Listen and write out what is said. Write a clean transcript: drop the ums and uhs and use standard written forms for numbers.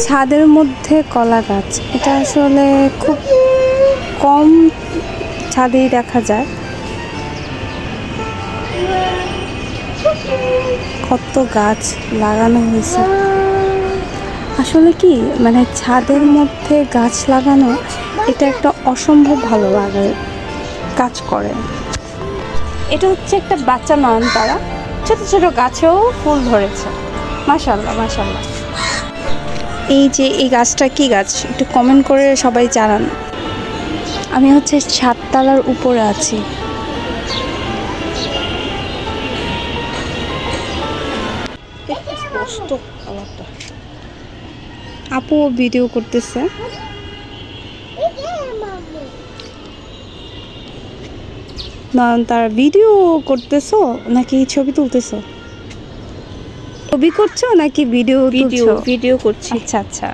ছাদের মধ্যে কলা গাছ, এটা আসলে খুব কম ছাদেই দেখা যায়। কত গাছ লাগানো হয়েছে। আসলে কি মানে ছাদের মধ্যে গাছ লাগানো এটা একটা অসম্ভব ভালো লাগে কাজ করে। এটা হচ্ছে একটা বাচ্চা নয়নতারা, ছোট ছোট গাছেও ফুল ধরেছে। মাশাআল্লাহ মাশাআল্লাহ। এই যে এই গাছটা কি গাছ একটু কমেন্ট করে সবাই জানান। আমি হচ্ছে 7 তলার উপরে আছি। আপু ভিডিও করতেছে। নয়নতারা ভিডিও করতেছো নাকি ছবি তুলতেছো? ছবি করছো নাকি ভিডিও ভিডিও তুলছো? ভিডিও করছি। আচ্ছা আচ্ছা।